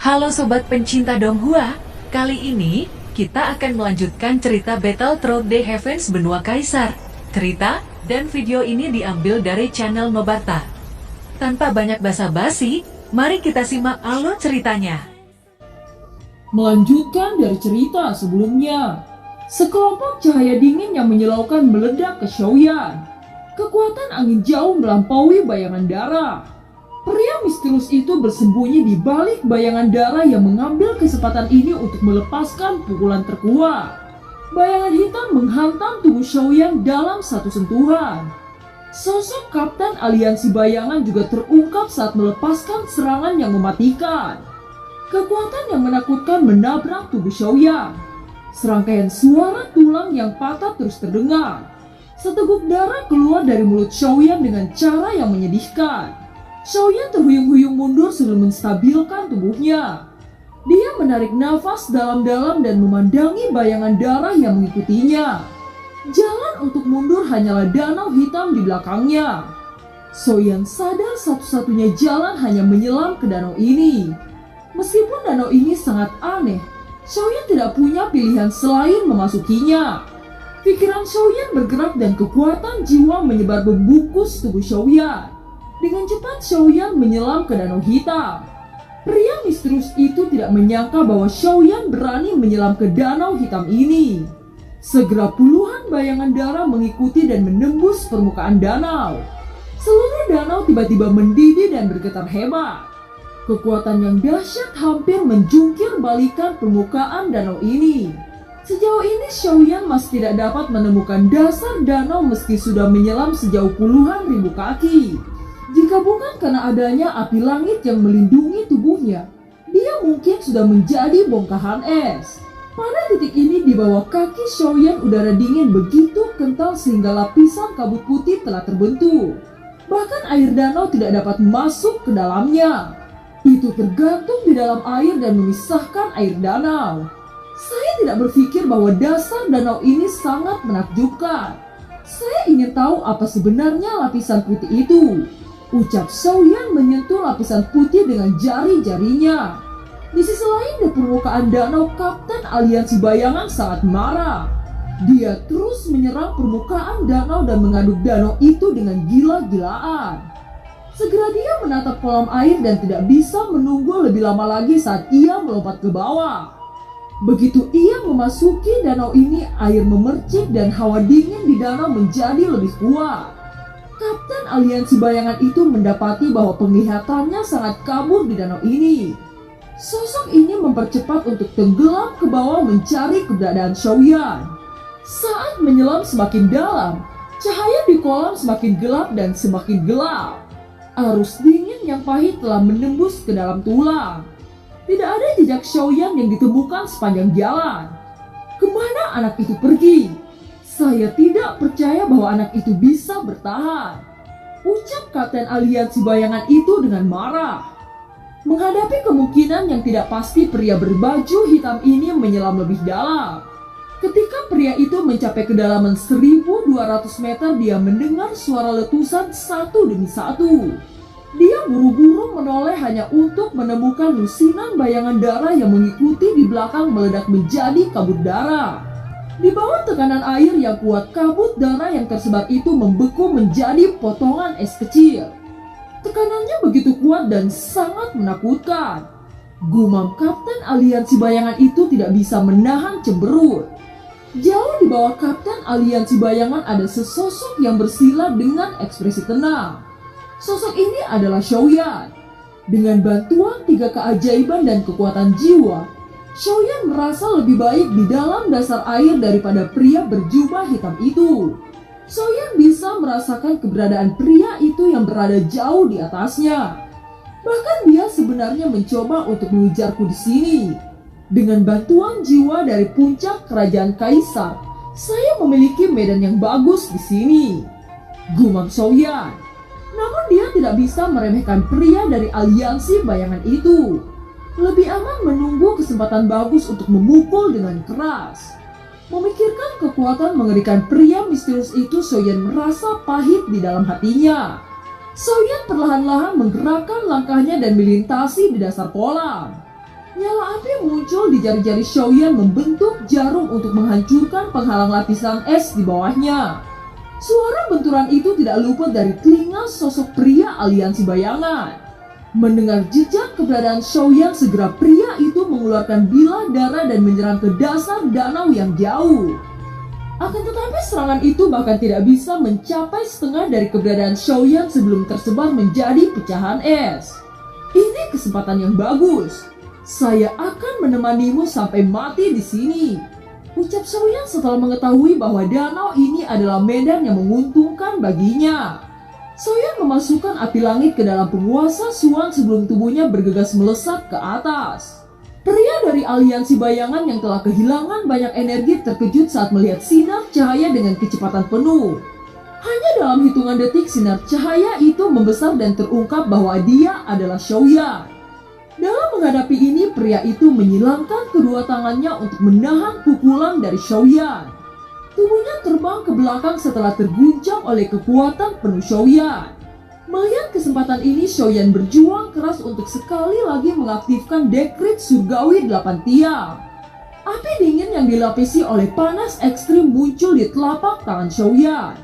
Halo sobat pencinta Donghua, kali ini kita akan melanjutkan cerita Battle Through the Heavens Benua Kaisar. Cerita dan video ini diambil dari channel Mebarta. Tanpa banyak basa-basi, mari kita simak alur ceritanya. Melanjutkan dari cerita sebelumnya, sekelompok cahaya dingin yang menyilaukan meledak ke Xiaoyan. Kekuatan angin jauh melampaui bayangan darah. Pria misterius itu bersembunyi di balik bayangan darah yang mengambil kesempatan ini untuk melepaskan pukulan terkuat. Bayangan hitam menghantam tubuh Xiaoyan dalam satu sentuhan. Sosok Kapten Aliansi Bayangan juga terungkap saat melepaskan serangan yang mematikan. Kekuatan yang menakutkan menabrak tubuh Xiaoyan. Serangkaian suara tulang yang patah terus terdengar. Seteguk darah keluar dari mulut Xiaoyan dengan cara yang menyedihkan. Xiaoyan terhuyung-huyung mundur sebelum menstabilkan tubuhnya. Dia menarik nafas dalam-dalam dan memandangi bayangan darah yang mengikutinya. Jalan untuk mundur hanyalah danau hitam di belakangnya. Xiaoyan sadar satu-satunya jalan hanya menyelam ke danau ini. Meskipun danau ini sangat aneh, Xiaoyan tidak punya pilihan selain memasukinya. Pikiran Xiaoyan bergerak dan kekuatan jiwa menyebar membungkus tubuh Xiaoyan. Dengan cepat Xiaoyan menyelam ke danau hitam. Pria misterius itu tidak menyangka bahwa Xiaoyan berani menyelam ke danau hitam ini. Segera puluhan bayangan darah mengikuti dan menembus permukaan danau. Seluruh danau tiba-tiba mendidih dan bergetar hebat. Kekuatan yang dahsyat hampir menjungkir balikan permukaan danau ini. Sejauh ini Xiaoyan masih tidak dapat menemukan dasar danau meski sudah menyelam sejauh puluhan ribu kaki. Jika bukan karena adanya api langit yang melindungi tubuhnya, dia mungkin sudah menjadi bongkahan es. Pada titik ini di bawah kaki Xiaoyan udara dingin begitu kental sehingga lapisan kabut putih telah terbentuk. Bahkan air danau tidak dapat masuk ke dalamnya. Itu tergantung di dalam air dan memisahkan air danau. Saya tidak berpikir bahwa dasar danau ini sangat menakjubkan. Saya ingin tahu apa sebenarnya lapisan putih itu. Ucap Xiaoyan menyentuh lapisan putih dengan jari-jarinya. Di sisi lain di permukaan danau, Kapten Aliansi Bayangan sangat marah. Dia terus menyerang permukaan danau dan mengaduk danau itu dengan gila-gilaan. Segera dia menatap kolam air dan tidak bisa menunggu lebih lama lagi saat ia melompat ke bawah. Begitu ia memasuki danau ini, air memercik dan hawa dingin di danau menjadi lebih kuat. Kapten Aliansi Bayangan itu mendapati bahwa penglihatannya sangat kabur di danau ini. Sosok ini mempercepat untuk tenggelam ke bawah mencari keberadaan Xiaoyan. Saat menyelam semakin dalam, cahaya di kolam semakin gelap dan semakin gelap. Arus dingin yang pahit telah menembus ke dalam tulang. Tidak ada jejak Xiaoyan yang ditemukan sepanjang jalan. Kemana anak itu pergi? Saya tidak percaya bahwa anak itu bisa bertahan. Ucap Kapten Aliansi Bayangan itu dengan marah. Menghadapi kemungkinan yang tidak pasti, pria berbaju hitam ini menyelam lebih dalam. Ketika pria itu mencapai kedalaman 1.200 meter, dia mendengar suara letusan satu demi satu. Dia buru-buru menoleh hanya untuk menemukan lusinan bayangan darah yang mengikuti di belakang meledak menjadi kabut darah. Di bawah tekanan air yang kuat, kabut darah yang tersebar itu membeku menjadi potongan es kecil. Tekanannya begitu kuat dan sangat menakutkan. Gumam Kapten Aliansi Bayangan itu tidak bisa menahan cemberut. Jauh di bawah Kapten Aliansi Bayangan ada sesosok yang bersila dengan ekspresi tenang. Sosok ini adalah Xiaoyan. Dengan bantuan 3 keajaiban dan kekuatan jiwa, Xiaoyan merasa lebih baik di dalam dasar air daripada pria berjubah hitam itu. Xiaoyan bisa merasakan keberadaan pria itu yang berada jauh di atasnya. Bahkan dia sebenarnya mencoba untuk mengejarku di sini. Dengan bantuan jiwa dari puncak kerajaan Kaisar, saya memiliki medan yang bagus di sini. Gumam Xiaoyan. Namun dia tidak bisa meremehkan pria dari aliansi bayangan itu. Lebih aman menunggu kesempatan bagus untuk memukul dengan keras. Memikirkan kekuatan mengerikan pria misterius itu, Xiaoyan merasa pahit di dalam hatinya. Xiaoyan perlahan-lahan menggerakkan langkahnya dan melintasi di dasar kolam. Nyala api muncul di jari-jari Xiaoyan membentuk jarum untuk menghancurkan penghalang lapisan es di bawahnya. Suara benturan itu tidak luput dari telinga sosok pria aliansi bayangan. Mendengar jejak keberadaan Xiaoyan, segera pria itu mengeluarkan bilah darah dan menyerang ke dasar danau yang jauh. Akan tetapi serangan itu bahkan tidak bisa mencapai setengah dari keberadaan Xiaoyan sebelum tersebar menjadi pecahan es. Ini kesempatan yang bagus. Saya akan menemanimu sampai mati di sini, ucap Xiaoyan setelah mengetahui bahwa danau ini adalah medan yang menguntungkan baginya. Xiaoyan memasukkan api langit ke dalam penguasa Xuan sebelum tubuhnya bergegas melesat ke atas. Pria dari aliansi bayangan yang telah kehilangan banyak energi terkejut saat melihat sinar cahaya dengan kecepatan penuh. Hanya dalam hitungan detik sinar cahaya itu membesar dan terungkap bahwa dia adalah Xiaoyan. Dalam menghadapi ini, pria itu menyilangkan kedua tangannya untuk menahan pukulan dari Xiaoyan. Tubuhnya terbang ke belakang setelah terguncang oleh kekuatan penuh Xiaoyan. Melihat kesempatan ini, Xiaoyan berjuang keras untuk sekali lagi mengaktifkan dekrit surgawi 8 tiang. Api dingin yang dilapisi oleh panas ekstrim muncul di telapak tangan Xiaoyan.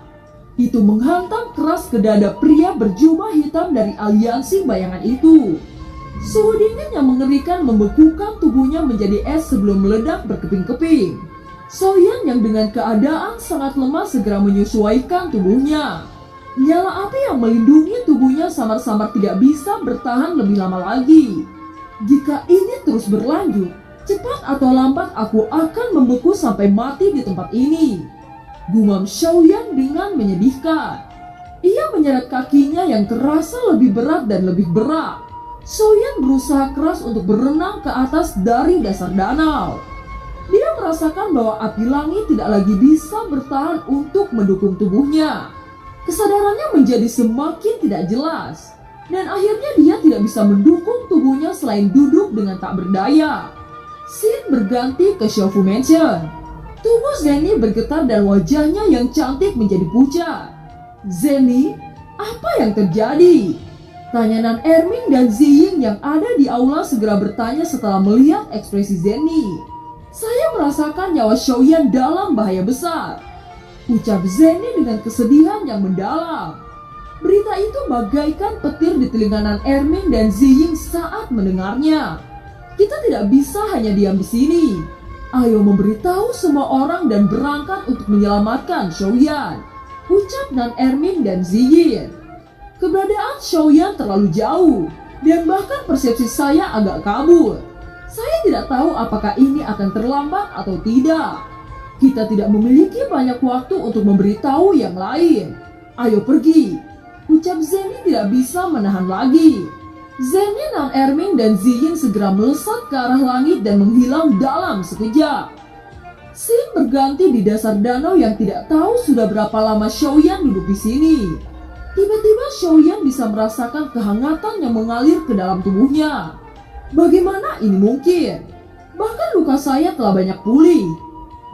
Itu menghantam keras ke dada pria berjubah hitam dari aliansi bayangan itu. Suhu dingin yang mengerikan membekukan tubuhnya menjadi es sebelum meledak berkeping-keping. Xiaoyan yang dengan keadaan sangat lemah segera menyesuaikan tubuhnya. Nyala api yang melindungi tubuhnya samar-samar tidak bisa bertahan lebih lama lagi. Jika ini terus berlanjut, cepat atau lambat aku akan membeku sampai mati di tempat ini, gumam Xiaoyan dengan menyedihkan. Ia menyeret kakinya yang terasa lebih berat dan lebih berat. Xiaoyan berusaha keras untuk berenang ke atas dari dasar danau. Dia merasakan bahwa api langit tidak lagi bisa bertahan untuk mendukung tubuhnya. Kesadarannya menjadi semakin tidak jelas, dan akhirnya dia tidak bisa mendukung tubuhnya selain duduk dengan tak berdaya. Scene berganti ke Xiaofu Mansion. Tubuh Zenny bergetar dan wajahnya yang cantik menjadi pucat. "Zenny, apa yang terjadi?" Tanya Nan Erming dan Ziying yang ada di aula segera bertanya setelah melihat ekspresi Zenny. "Saya merasakan nyawa Xiaoyan dalam bahaya besar," ucap Zenny dengan kesedihan yang mendalam. Berita itu bagaikan petir di telinga Nan Erming dan Ziying saat mendengarnya. "Kita tidak bisa hanya diam di sini. Ayo memberitahu semua orang dan berangkat untuk menyelamatkan Xiaoyan," ucap Nan Erming dan Ziying. Keberadaan Xiaoyan terlalu jauh, dan bahkan persepsi saya agak kabur. Saya tidak tahu apakah ini akan terlambat atau tidak. Kita tidak memiliki banyak waktu untuk memberitahu yang lain. "Ayo pergi," ucap Zenny tidak bisa menahan lagi. Zenny, Nan Erming, dan Ziying segera melesat ke arah langit dan menghilang dalam sekejap. Scene berganti di dasar danau yang tidak tahu sudah berapa lama Xiaoyan duduk di sini. Tiba-tiba Xiaoyan bisa merasakan kehangatan yang mengalir ke dalam tubuhnya. "Bagaimana ini mungkin? Bahkan luka saya telah banyak pulih,"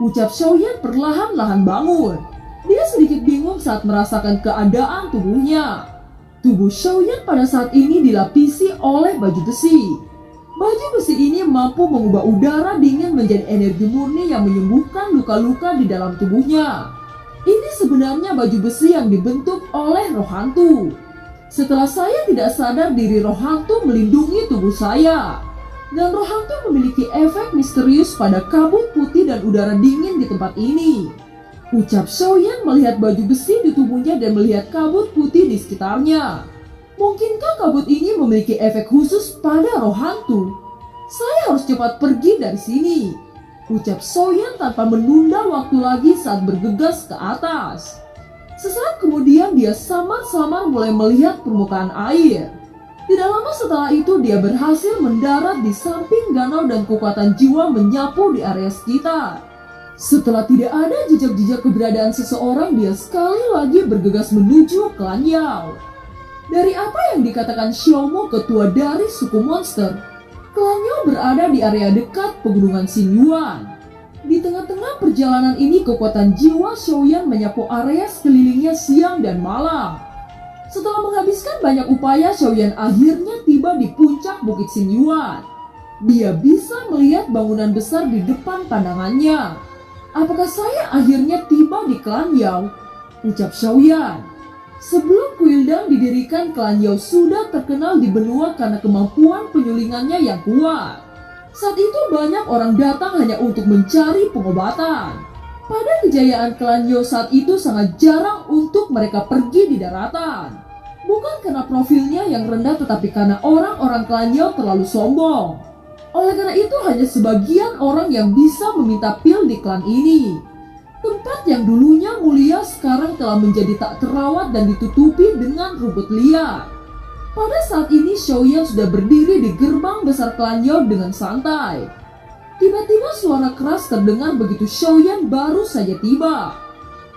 ucap Xiaoyan perlahan-lahan bangun. Dia sedikit bingung saat merasakan keadaan tubuhnya. Tubuh Xiaoyan pada saat ini dilapisi oleh baju besi. Baju besi ini mampu mengubah udara dingin menjadi energi murni yang menyembuhkan luka-luka di dalam tubuhnya. Ini sebenarnya baju besi yang dibentuk oleh roh hantu. Setelah saya tidak sadar diri, roh hantu melindungi tubuh saya. Dan roh hantu memiliki efek misterius pada kabut putih dan udara dingin di tempat ini, ucap Xiaoyan melihat baju besi di tubuhnya dan melihat kabut putih di sekitarnya. Mungkinkah kabut ini memiliki efek khusus pada roh hantu? Saya harus cepat pergi dari sini, ucap Xiaoyan tanpa menunda waktu lagi saat bergegas ke atas. Sesaat kemudian dia samar-samar mulai melihat permukaan air. Tidak lama setelah itu dia berhasil mendarat di samping danau dan kekuatan jiwa menyapu di area sekitar. Setelah tidak ada jejak-jejak keberadaan seseorang, dia sekali lagi bergegas menuju klan Yao. Dari apa yang dikatakan Xiaomo, ketua dari suku monster, klan Yao berada di area dekat pegunungan Xinyuan. Di tengah-tengah perjalanan ini, kekuatan jiwa Xiaoyan menyapu area sekelilingnya siang dan malam. Setelah menghabiskan banyak upaya, Xiaoyan akhirnya tiba di puncak Bukit Xinyuan. Dia bisa melihat bangunan besar di depan pandangannya. Apakah saya akhirnya tiba di klan Yao? Ucap Xiaoyan. Sebelum kuil Dang didirikan, klan Yao sudah terkenal di benua karena kemampuan penyulingannya yang kuat. Saat itu banyak orang datang hanya untuk mencari pengobatan. Pada kejayaan klan Yao saat itu sangat jarang untuk mereka pergi di daratan. Bukan karena profilnya yang rendah, tetapi karena orang-orang klan Yao terlalu sombong. Oleh karena itu hanya sebagian orang yang bisa meminta pil di klan ini. Tempat yang dulunya mulia sekarang telah menjadi tak terawat dan ditutupi dengan rumput liar. Pada saat ini Xiaoyan sudah berdiri di gerbang besar klan Yao dengan santai. Tiba-tiba suara keras terdengar begitu Xiaoyan baru saja tiba.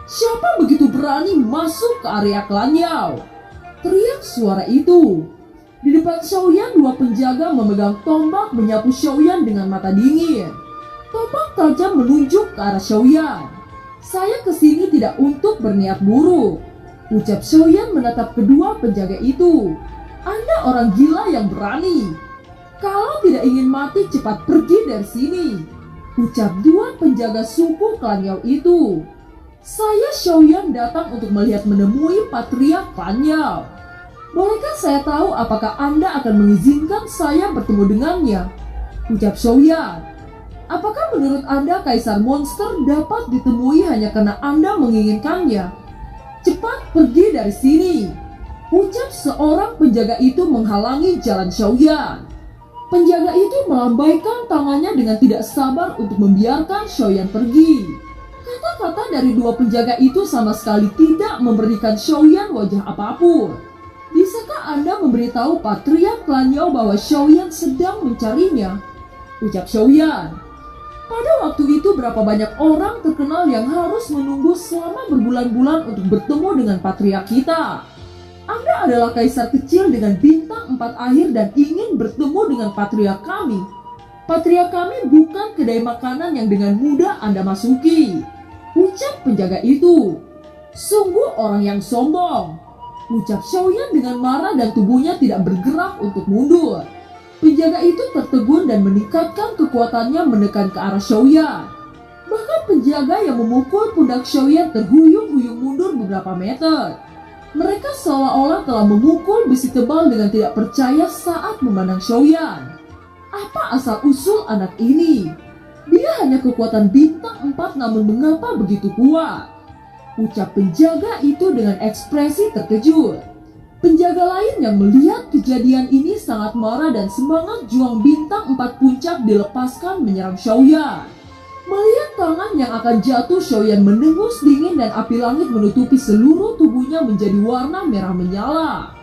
"Siapa begitu berani masuk ke area klan Yao?" teriak suara itu. Di depan Xiaoyan, dua penjaga memegang tombak menyapu Xiaoyan dengan mata dingin. Tombak tajam menunjuk ke arah Xiaoyan. "Saya kesini tidak untuk berniat buruk," ucap Xiaoyan menatap kedua penjaga itu. "Anda orang gila yang berani. Kalau tidak ingin mati, cepat pergi dari sini," ucap dua penjaga suku klan Yao itu. "Saya Xiaoyan datang untuk melihat menemui patriark klan Yao. Bolehkah saya tahu apakah Anda akan mengizinkan saya bertemu dengannya?" ucap Xiaoyan. "Apakah menurut Anda Kaisar Monster dapat ditemui hanya karena Anda menginginkannya? Cepat pergi dari sini," ucap seorang penjaga itu menghalangi jalan Xiaoyan. Penjaga itu melambaikan tangannya dengan tidak sabar untuk membiarkan Xiaoyan pergi. Kata-kata dari dua penjaga itu sama sekali tidak memberikan Xiaoyan wajah apapun. "Bisakah Anda memberitahu patriark klan Yao bahwa Xiaoyan sedang mencarinya?" ucap Xiaoyan. "Pada waktu itu berapa banyak orang terkenal yang harus menunggu selama berbulan-bulan untuk bertemu dengan patriark kita. Anda adalah kaisar kecil dengan bintang 4 akhir dan ingin bertemu dengan patriark kami. Patriark kami bukan kedai makanan yang dengan mudah Anda masuki," ucap penjaga itu. "Sungguh orang yang sombong," ucap Xiaoyan dengan marah dan tubuhnya tidak bergerak untuk mundur. Penjaga itu tertegun dan meningkatkan kekuatannya menekan ke arah Xiaoyan. Bahkan penjaga yang memukul pundak Xiaoyan terhuyung-huyung mundur beberapa meter. Mereka seolah-olah telah memukul besi tebal dengan tidak percaya saat memandang Xiaoyan. Apa asal-usul anak ini? Dia hanya kekuatan bintang 4, namun mengapa begitu kuat? Ucap penjaga itu dengan ekspresi terkejut. Penjaga lain yang melihat kejadian ini sangat marah dan semangat juang bintang 4 puncak dilepaskan menyerang Xiaoyan. Melihat tangan yang akan jatuh, Xiaoyan mendengus dingin dan api langit menutupi seluruh tubuhnya menjadi warna merah menyala.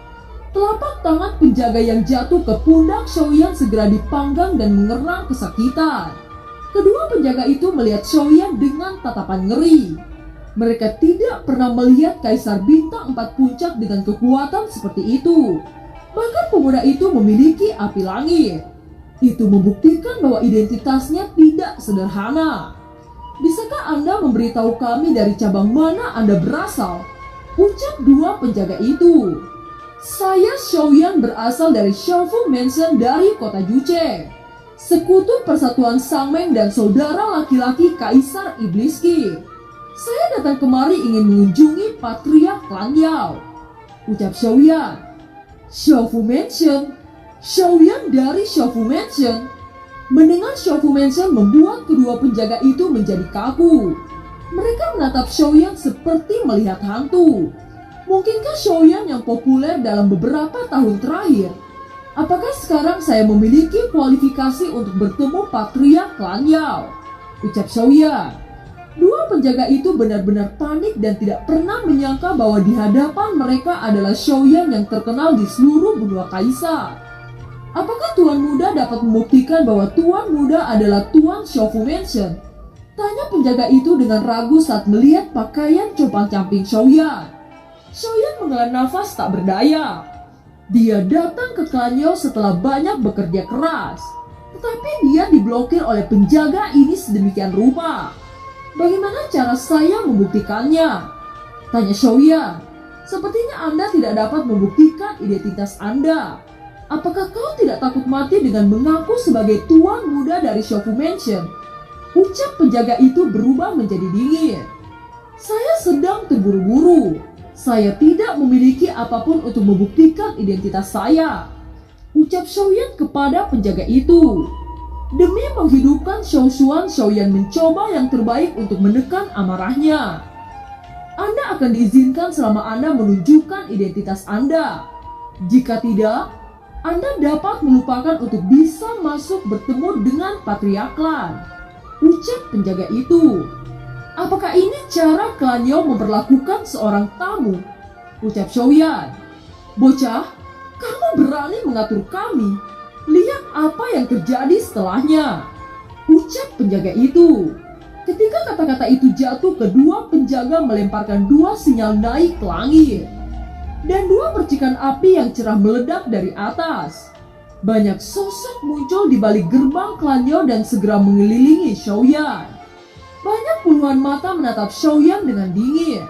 Telapak tangan penjaga yang jatuh ke pundak Xiaoyan segera dipanggang dan mengerang kesakitan. Kedua penjaga itu melihat Xiaoyan dengan tatapan ngeri. Mereka tidak pernah melihat Kaisar Bintang 4 Puncak dengan kekuatan seperti itu. Bahkan pemuda itu memiliki api langit. Itu membuktikan bahwa identitasnya tidak sederhana. "Bisakah Anda memberitahu kami dari cabang mana Anda berasal?" ucap dua penjaga itu. "Saya Xiaoyan berasal dari Xiaofu Mansion dari kota Juche, sekutu persatuan Sangmeng dan saudara laki-laki Kaisar Iblis Ki. Saya datang kemari ingin mengunjungi patriark klan Yao," ucap Xiaoyan. "Xiaofu Mansion? Xiaoyan dari Xiaofu Mansion?" Mendengar Xiaofu Mansion membuat kedua penjaga itu menjadi kaku. Mereka menatap Xiaoyan seperti melihat hantu. Mungkinkah Xiaoyan yang populer dalam beberapa tahun terakhir? Apakah sekarang saya memiliki kualifikasi untuk bertemu patriark klan Yao? Ucap Xiaoyan. Dua penjaga itu benar-benar panik dan tidak pernah menyangka bahwa di hadapan mereka adalah Xiaoyan yang terkenal di seluruh benua kaisar. "Apakah Tuan Muda dapat membuktikan bahwa Tuan Muda adalah Tuan Xiaofu Mansion?" tanya penjaga itu dengan ragu saat melihat pakaian compang-camping Xiaoyan. Xiaoyan menghela nafas tak berdaya. Dia datang ke klan Yao setelah banyak bekerja keras, tetapi dia diblokir oleh penjaga ini sedemikian rupa. "Bagaimana cara saya membuktikannya?" tanya Xiaoyan. "Sepertinya Anda tidak dapat membuktikan identitas Anda. apakah kau tidak takut mati dengan mengaku sebagai tuan muda dari Shofu Mansion? Ucap penjaga itu berubah menjadi dingin. Saya sedang terburu-buru. Saya tidak memiliki apapun untuk membuktikan identitas saya. Ucap Xiaoyan kepada penjaga itu. Demi menghidupkan Xiaoshuan, Xiaoyan mencoba yang terbaik untuk menekan amarahnya. Anda akan diizinkan selama Anda menunjukkan identitas Anda. Jika tidak, Anda dapat melupakan untuk bisa masuk bertemu dengan Patriark Klan. Ucap penjaga itu. Apakah ini cara klan Yao memperlakukan seorang tamu? Ucap Xiaoyan. Bocah, kamu berani mengatur kami. Lihat apa yang terjadi setelahnya. Ucap penjaga itu. Ketika kata-kata itu jatuh, kedua penjaga melemparkan dua sinyal naik ke langit. Dan dua percikan api yang cerah meledak dari atas. Banyak sosok muncul di balik gerbang klan Yao dan segera mengelilingi Xiaoyan. Banyak puluhan mata menatap Xiaoyan dengan dingin.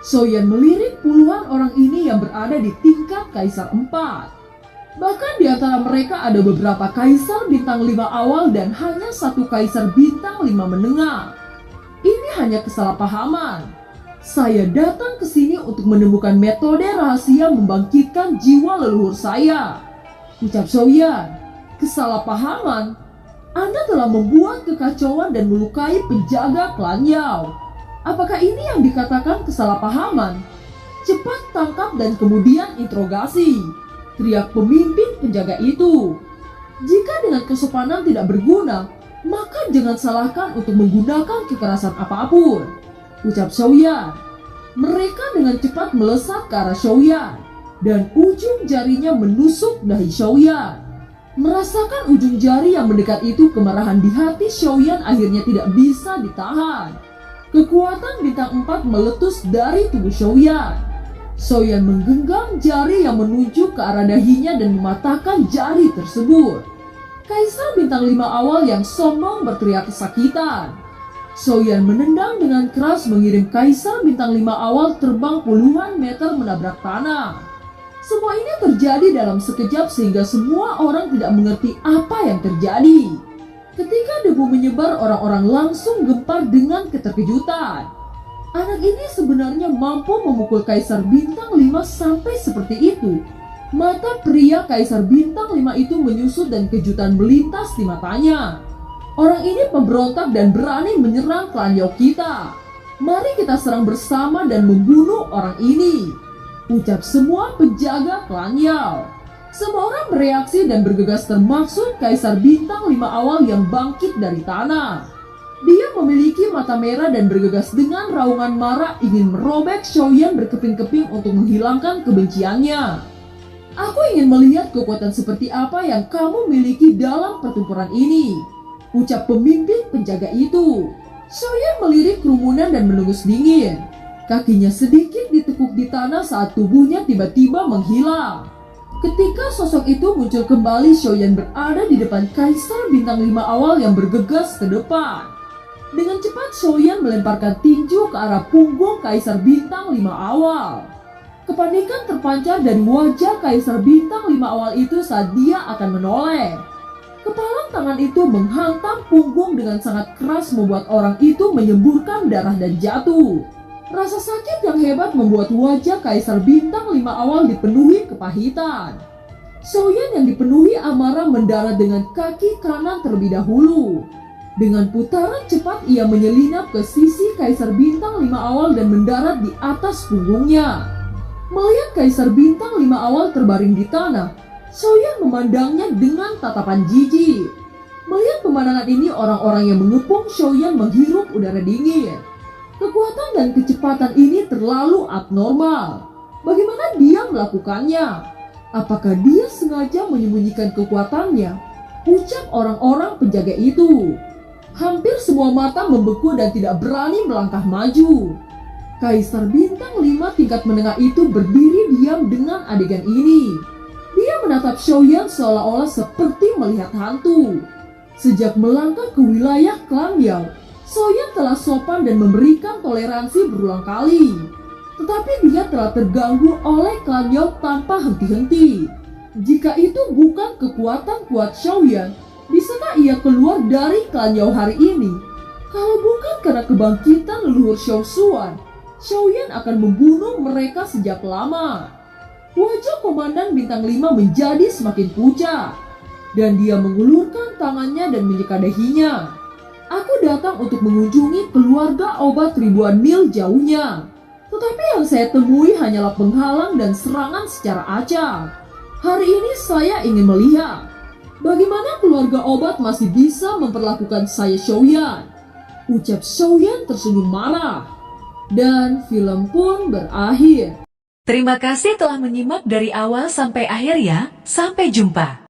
Xiaoyan melirik puluhan orang ini yang berada di tingkat Kaisar 4. Bahkan di antara mereka ada beberapa Kaisar bintang 5 awal dan hanya satu Kaisar bintang 5 menengah. Ini hanya kesalahpahaman. Saya datang ke sini untuk menemukan metode rahasia membangkitkan jiwa leluhur saya. Ucap Xiaoyan. Kesalahpahaman? Anda telah membuat kekacauan dan melukai penjaga klan Yao. Apakah ini yang dikatakan kesalahpahaman? Cepat tangkap dan kemudian interogasi. Teriak pemimpin penjaga itu. Jika dengan kesopanan tidak berguna, maka jangan salahkan untuk menggunakan kekerasan apapun. Ucap Xiaoyan. Mereka dengan cepat melesat ke arah Xiaoyan. Dan ujung jarinya menusuk dahi Xiaoyan. Merasakan ujung jari yang mendekat itu, kemarahan di hati Xiaoyan akhirnya tidak bisa ditahan. Kekuatan bintang 4 meletus dari tubuh Xiaoyan. Xiaoyan menggenggam jari yang menunjuk ke arah dahinya dan mematahkan jari tersebut. Kaisar bintang 5 awal yang sombong berteriak kesakitan. Xiaoyan menendang dengan keras mengirim Kaisar bintang 5 awal terbang puluhan meter menabrak tanah. Semua ini terjadi dalam sekejap sehingga semua orang tidak mengerti apa yang terjadi. Ketika debu menyebar, orang-orang langsung gempar dengan keterkejutan. Anak ini sebenarnya mampu memukul Kaisar bintang 5 sampai seperti itu. Mata pria Kaisar bintang 5 itu menyusut dan kejutan melintas di matanya. Orang ini pemberontak dan berani menyerang klan Yao kita. Mari kita serang bersama dan membunuh orang ini. Ucap semua penjaga klan Yao. Semua orang bereaksi dan bergegas termasuk Kaisar bintang 5 awal yang bangkit dari tanah. Dia memiliki mata merah dan bergegas dengan raungan marah ingin merobek Xiaoyan berkeping-keping untuk menghilangkan kebenciannya. Aku ingin melihat kekuatan seperti apa yang kamu miliki dalam pertempuran ini. Ucap pemimpin penjaga itu. Xiaoyan melirik kerumunan dan menengus dingin. Kakinya sedikit ditekuk di tanah saat tubuhnya tiba-tiba menghilang. Ketika sosok itu muncul kembali, Xiaoyan berada di depan Kaisar bintang 5 awal yang bergegas ke depan. Dengan cepat Xiaoyan melemparkan tinju ke arah punggung Kaisar bintang 5 awal. Kepanikan terpancar dari wajah Kaisar bintang 5 awal itu saat dia akan menoleh. Kepalan tangan itu menghantam punggung dengan sangat keras membuat orang itu menyemburkan darah dan jatuh. Rasa sakit yang hebat membuat wajah Kaisar bintang 5 awal dipenuhi kepahitan. Xiaoyan yang dipenuhi amarah mendarat dengan kaki kanan terlebih dahulu. Dengan putaran cepat ia menyelinap ke sisi Kaisar bintang 5 awal dan mendarat di atas punggungnya. Melihat Kaisar bintang 5 awal terbaring di tanah, Xiaoyan memandangnya dengan tatapan jijik. Melihat pemandangan ini, orang-orang yang mengepung Xiaoyan menghirup udara dingin. Kekuatan dan kecepatan ini terlalu abnormal. Bagaimana dia melakukannya? Apakah dia sengaja menyembunyikan kekuatannya? Ucap orang-orang penjaga itu. Hampir semua mata membeku dan tidak berani melangkah maju. Kaisar bintang 5 tingkat menengah itu berdiri diam dengan adegan ini. Dia menatap Xiaoyan seolah-olah seperti melihat hantu. Sejak melangkah ke wilayah klan Yao, Xiaoyan telah sopan dan memberikan toleransi berulang kali. Tetapi dia telah terganggu oleh klan Yao tanpa henti-henti. Jika itu bukan kekuatan kuat Xiaoyan, bisakah ia keluar dari klan Yao hari ini? Kalau bukan karena kebangkitan leluhur Xiao Xuan, Xiaoyan akan membunuh mereka sejak lama. Wajah Komandan Bintang 5 menjadi semakin pucat, dan dia mengulurkan tangannya dan menyekadahinya. Aku datang untuk mengunjungi keluarga obat ribuan mil jauhnya. Tetapi yang saya temui hanyalah penghalang dan serangan secara acak. Hari ini saya ingin melihat bagaimana keluarga obat masih bisa memperlakukan saya Xiaoyan. Ucap Xiaoyan tersenyum marah. Dan film pun berakhir. Terima kasih telah menyimak dari awal sampai akhir ya. Sampai jumpa.